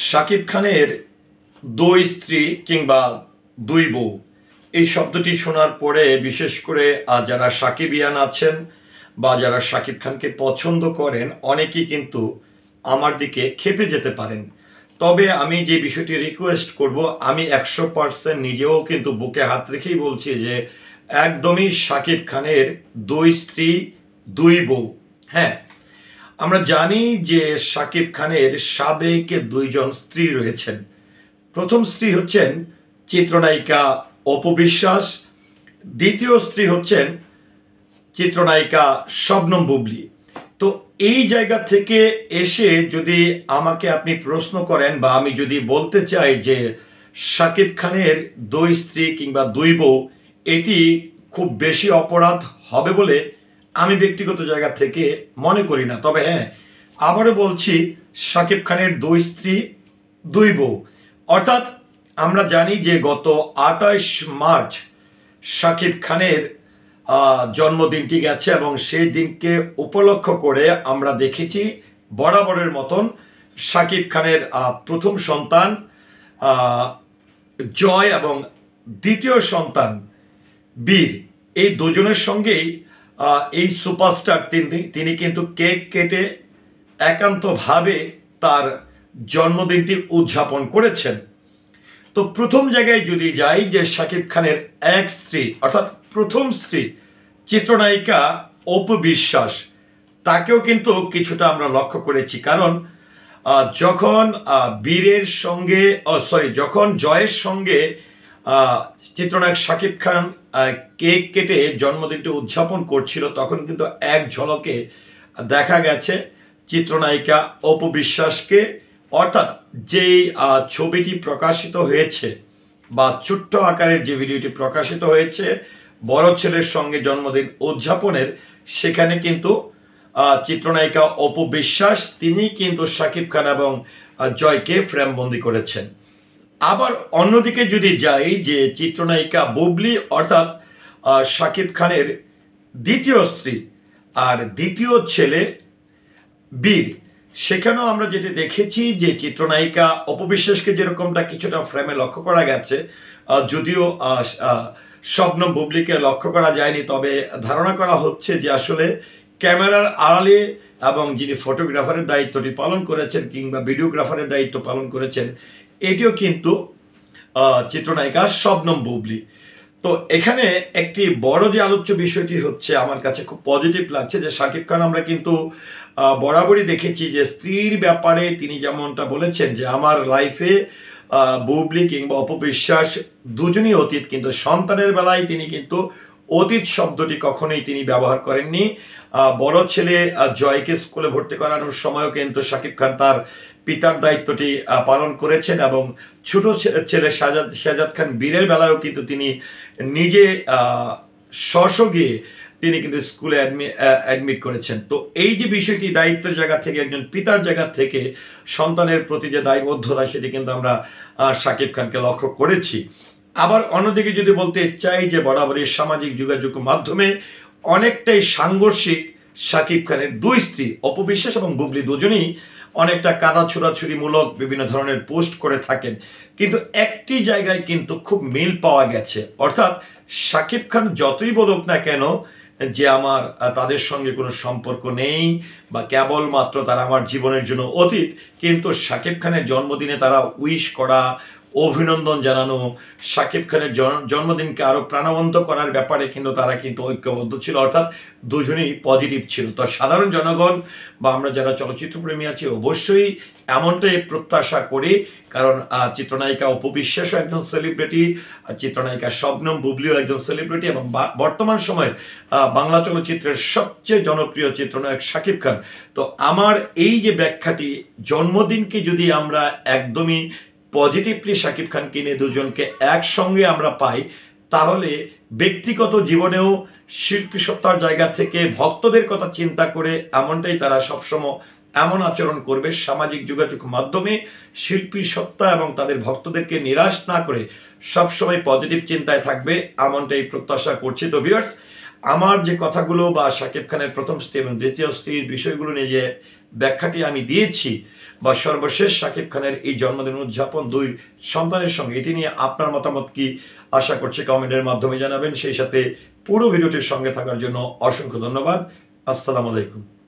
শাকিব খানের দুই স্ত্রী কিংবা দুই বউ এই শব্দটি শোনার পরে বিশেষ করে যারা সাকিবিয়ান আছেন বা যারা শাকিব খানকে পছন্দ করেন অনেকেই কিন্তু আমার দিকে ক্ষেপে যেতে পারেন। তবে আমি যে বিষয়টি রিকোয়েস্ট করব, আমি 100% নিজেও কিন্তু বুকে হাত রেখেই বলছি যে একদমই শাকিব খানের দুই স্ত্রী দুই বউ। হ্যাঁ, আমরা জানি যে শাকিব খানের সাবেক দুইজন স্ত্রী রয়েছেন। প্রথম স্ত্রী হচ্ছেন চিত্রনায়িকা অপু বিশ্বাস, দ্বিতীয় স্ত্রী হচ্ছেন চিত্রনায়িকা শবনম বুবলী। তো এই জায়গা থেকে এসে যদি আমাকে আপনি প্রশ্ন করেন বা আমি যদি বলতে চাই যে শাকিব খানের দুই স্ত্রী কিংবা দুই বউ, এটি খুব বেশি অপরাধ হবে বলে আমি ব্যক্তিগত জায়গা থেকে মনে করি না। তবে হ্যাঁ, আবারও বলছি, শাকিব খানের দুই স্ত্রী দুই বউ, অর্থাৎ আমরা জানি যে গত 28 মার্চ শাকিব খানের জন্মদিনটি গেছে এবং সেই দিনকে উপলক্ষ করে আমরা দেখেছি বরাবরের মতন শাকিব খানের প্রথম সন্তান জয় এবং দ্বিতীয় সন্তান বীর, এই দুজনের সঙ্গেই এই সুপারস্টার তিনি কিন্তু কেক কেটে একান্তভাবে তার জন্মদিনটি উদযাপন করেছেন। তো প্রথম জায়গায় যদি যাই যে শাকিব খানের এক স্ত্রী অর্থাৎ প্রথম স্ত্রী চিত্রনায়িকা অপু বিশ্বাস, তাকেও কিন্তু কিছুটা আমরা লক্ষ্য করেছি। কারণ যখন বীরের সঙ্গে যখন জয়ের সঙ্গে চিত্রনায়ক শাকিব খান কেক কেটে জন্মদিনটি উদযাপন করছিল, তখন কিন্তু এক ঝলকে দেখা গেছে চিত্রনায়িকা অপু বিশ্বাসকে, অর্থাৎ যেই ছবিটি প্রকাশিত হয়েছে বা ছোট্ট আকারের যে ভিডিওটি প্রকাশিত হয়েছে বড় ছেলের সঙ্গে জন্মদিন উদযাপনের, সেখানে কিন্তু চিত্রনায়িকা অপু বিশ্বাস তিনি কিন্তু শাকিব খান এবং জয়কে ফ্রেমবন্দি করেছেন। আবার অন্যদিকে যদি যাই যে চিত্রনায়িকা বুবলী অর্থাৎ শাকিব খানের দ্বিতীয় স্ত্রী আর দ্বিতীয় ছেলে বীর, সেখানেও আমরা যেটি দেখেছি যে চিত্রনায়িকা অপু বিশ্বাসকে যেরকমটা কিছুটা ফ্রেমে লক্ষ্য করা গেছে, যদিও শবনম বুবলীকে লক্ষ্য করা যায়নি, তবে ধারণা করা হচ্ছে যে আসলে ক্যামেরার আড়ালে এবং যিনি ফটোগ্রাফারের দায়িত্বটি পালন করেছেন কিংবা ভিডিওগ্রাফারের দায়িত্ব পালন করেছেন, এটিও কিন্তু চিত্রনায়িকা শবনম বুবলী। তো এখানে একটি বড় যে আলোচ্য বিষয়টি হচ্ছে, আমার কাছে খুব পজিটিভ লাগছে যে শাকিব খান আমরা কিন্তু বরাবরই দেখেছি যে স্ত্রীর ব্যাপারে তিনি যেমনটা বলেছেন যে আমার লাইফে বুবলী কিংবা অপু বিশ্বাস দুজনই অতীত, কিন্তু সন্তানের বেলায় তিনি কিন্তু অতীত শব্দটি কখনোই তিনি ব্যবহার করেননি। বড় ছেলে জয়কে স্কুলে ভর্তি করানোর সময়ও কিন্তু শাকিব খান তার পিতার দায়িত্বটি পালন করেছেন এবং ছোট ছেলে শাহজাদ খান বীরের বেলায়ও কিন্তু তিনি নিজে গিয়ে তিনি কিন্তু স্কুলে অ্যাডমিট করেছেন। তো এই যে বিষয়টি দায়িত্বের জায়গা থেকে, একজন পিতার জায়গা থেকে সন্তানের প্রতি যে দায়বদ্ধতা, সেটি কিন্তু আমরা শাকিব খানকে লক্ষ্য করেছি। আবার অন্যদিকে যদি বলতে চাই যে বরাবরই সামাজিক যোগাযোগ মাধ্যমে অনেকটাই সাংঘর্ষিক শাকিব খানের দুই স্ত্রী অপু বিশ্বাস এবং বুবলী দুজনেই অনেকটা কাদা ছোড়াছুড়িমূলক বিভিন্ন ধরনের পোস্ট করে থাকেন, কিন্তু একটি জায়গায় কিন্তু খুব মিল পাওয়া গেছে। অর্থাৎ শাকিব খান যতই বলুক না কেন যে আমার তাদের সঙ্গে কোনো সম্পর্ক নেই বা কেবলমাত্র তারা আমার জীবনের জন্য অতীত, কিন্তু শাকিব খানের জন্মদিনে তারা উইশ করা, অভিনন্দন জানানো, শাকিব খানের জন্মদিনকে আরো প্রাণবন্ত করার ব্যাপারে কিন্তু তারা কিন্তু ঐক্যবদ্ধ ছিল, অর্থাৎ দুজনেই পজিটিভ ছিল। তো সাধারণ জনগণ বা আমরা যারা চলচ্চিত্র প্রেমী আছি অবশ্যই এমনটাই প্রত্যাশা করি, কারণ চিত্রনায়িকা অপু বিশ্বাসও একজন সেলিব্রিটি, চিত্রনায়িকা শবনম বুবলীও একজন সেলিব্রিটি এবং বর্তমান সময়ের বাংলা চলচ্চিত্রের সবচেয়ে জনপ্রিয় চিত্রনায়ক শাকিব খান। তো আমার এই যে ব্যাখ্যাটি, জন্মদিনকে যদি আমরা একদমই পজিটিভলি শাকিব খানকে নিয়ে দুজনকে একসঙ্গে আমরা পাই, তাহলে ব্যক্তিগত জীবনেও শিল্পী সত্তার জায়গা থেকে ভক্তদের কথা চিন্তা করে এমনটাই তারা সবসময় এমন আচরণ করবে, সামাজিক যোগাযোগ মাধ্যমে শিল্পী সত্তা এবং তাদের ভক্তদেরকে নিরাশ না করে সবসময় পজিটিভ চিন্তায় থাকবে, এমনটাই প্রত্যাশা করছি। তো ভিউয়ার্স, আমার যে কথাগুলো বা শাকিব খানের প্রথম স্ত্রী এবং দ্বিতীয় স্ত্রীর বিষয়গুলো নিয়ে যে ব্যাখ্যাটি আমি দিয়েছি বা সর্বশেষ শাকিব খানের এই জন্মদিন উদযাপন 2 সন্তানের সঙ্গে, এটি নিয়ে আপনার মতামত কি, আশা করছি কমেন্টের মাধ্যমে জানাবেন। সেই সাথে পুরো ভিডিওটির সঙ্গে থাকার জন্য অসংখ্য ধন্যবাদ। আসসালামু আলাইকুম।